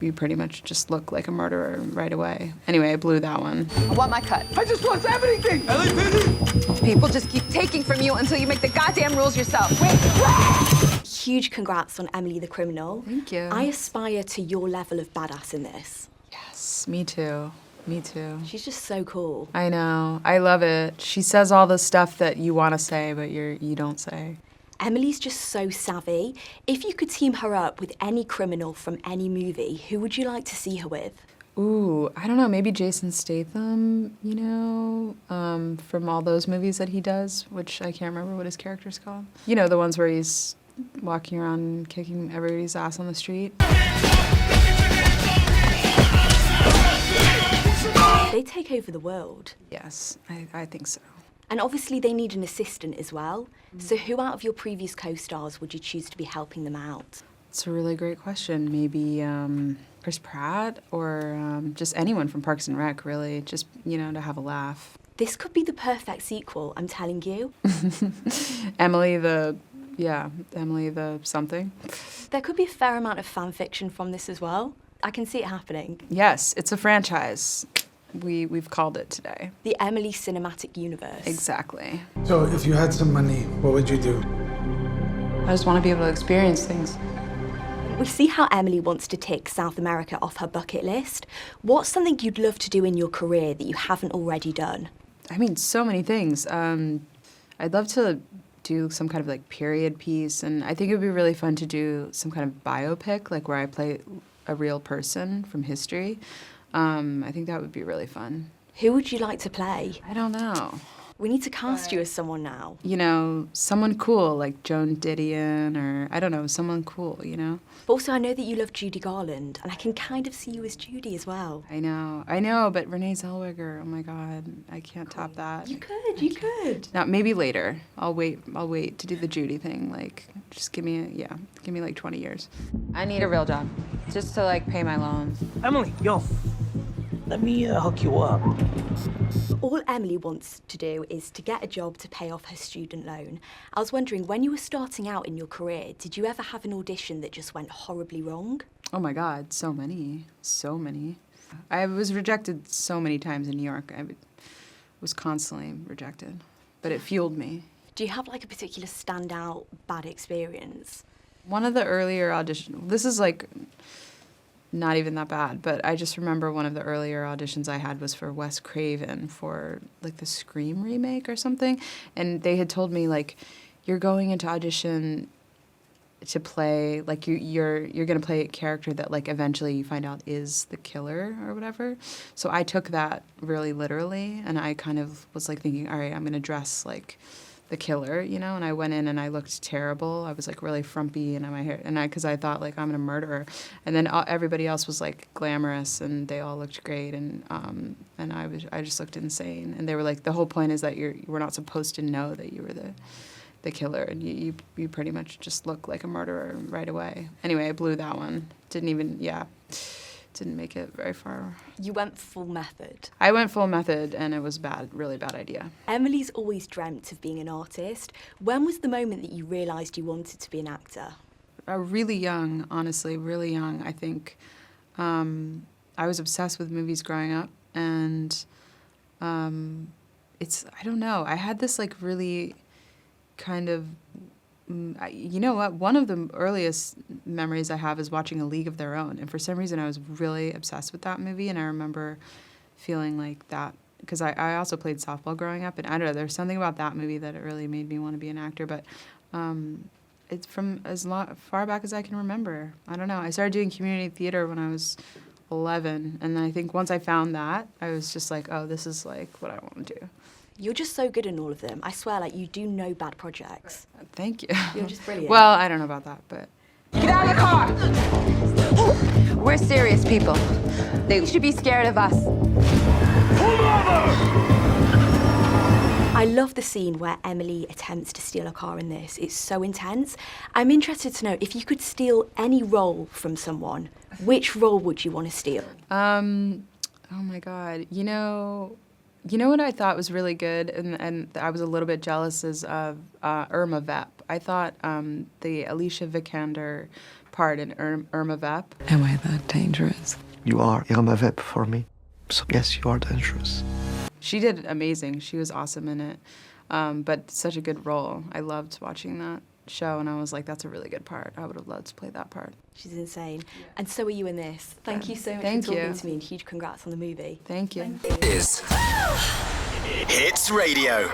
You pretty much just look like a murderer right away. Anyway, I blew that one. I want my cut. I just want everything! LAPD! People just keep taking from you until you make the goddamn rules yourself. Wait! Huge congrats on Emily the Criminal. Thank you. I aspire to your level of badass in this. Yes, me too. Me too. She's just so cool. I know. I love it. She says all the stuff that you want to say, but you don't say. Emily's just so savvy. If you could team her up with any criminal from any movie, who would you like to see her with? Ooh, I don't know, maybe Jason Statham, you know, from all those movies that he does, which I can't remember what his character's called. You know, the ones where he's walking around and kicking everybody's ass on the street. They take over the world. Yes, I think so. And obviously they need an assistant as well. So who out of your previous co-stars would you choose to be helping them out? It's a really great question. Maybe Chris Pratt or just anyone from Parks and Rec, really. Just, you know, to have a laugh. This could be the perfect sequel, I'm telling you. Emily the something. There could be a fair amount of fan fiction from this as well. I can see it happening. Yes, it's a franchise. We've called it today. The Emily Cinematic Universe. Exactly. So, if you had some money, what would you do? I just want to be able to experience things. We see how Emily wants to tick South America off her bucket list. What's something you'd love to do in your career that you haven't already done? I mean, so many things. I'd love to do some kind of like period piece, and I think it would be really fun to do some kind of biopic, like where I play a real person from history. I think that would be really fun. Who would you like to play? I don't know. We need to cast you as someone now. You know, someone cool, like Joan Didion, or I don't know, someone cool, you know? But also, I know that you love Judy Garland, and I can kind of see you as Judy as well. I know, but Renee Zellweger, oh my God, I can't top that. You could. Now, maybe later. I'll wait to do the Judy thing. Like, just give me like 20 years. I need a real job, just to like pay my loans. Emily, yo, let me hook you up. All Emily wants to do is to get a job to pay off her student loan. I was wondering, when you were starting out in your career, did you ever have an audition that just went horribly wrong? Oh my God, so many. I was rejected so many times in New York. I was constantly rejected, but it fueled me. Do you have like a particular standout bad experience? One of the earlier auditions, this is like not even that bad, but I just remember one of the earlier auditions I had was for Wes Craven for like the Scream remake or something, and they had told me like, you're going into audition to play, like you're gonna play a character that like eventually you find out is the killer or whatever. So I took that really literally, and I kind of was like thinking, all right, I'm gonna dress like the killer, you know, and I went in and I looked terrible. I was like really frumpy and my hair, because I thought like I'm a murderer, and then everybody else was like glamorous and they all looked great, and I just looked insane, and they were like, the whole point is that we're not supposed to know that you were the killer, and you pretty much just look like a murderer right away. Anyway, I blew that one. Didn't make it very far. You went full method. I went full method, and it was bad, really bad idea. Emily's always dreamt of being an artist. When was the moment that you realised you wanted to be an actor? Really young, honestly, really young, I think. I was obsessed with movies growing up, and I don't know, I had this like really kind of, you know what, one of the earliest memories I have is watching A League of Their Own, and for some reason I was really obsessed with that movie, and I remember feeling like that, because I also played softball growing up, and I don't know, there's something about that movie that it really made me want to be an actor, but it's from far back as I can remember. I don't know, I started doing community theater when I was 11, and then I think once I found that, I was just like, oh, this is like what I want to do. You're just so good in all of them. I swear, like, you do no bad projects. Thank you. You're just brilliant. Well, I don't know about that, but... Get out of the car! We're serious people. They should be scared of us. I love the scene where Emily attempts to steal a car in this. It's so intense. I'm interested to know, if you could steal any role from someone, which role would you want to steal? Oh my God. You know what I thought was really good, and I was a little bit jealous, is of Irma Vep. I thought the Alicia Vikander part in Irma Vep. Am I that dangerous? You are Irma Vep for me. So yes, you are dangerous. She did amazing. She was awesome in it. But such a good role. I loved watching that show, and I was like, that's a really good part. I would have loved to play that part. She's insane. And so are you in this. Thank you so much Thank for talking you. to me, and huge congrats on the movie. Thank you. Is Hits Radio.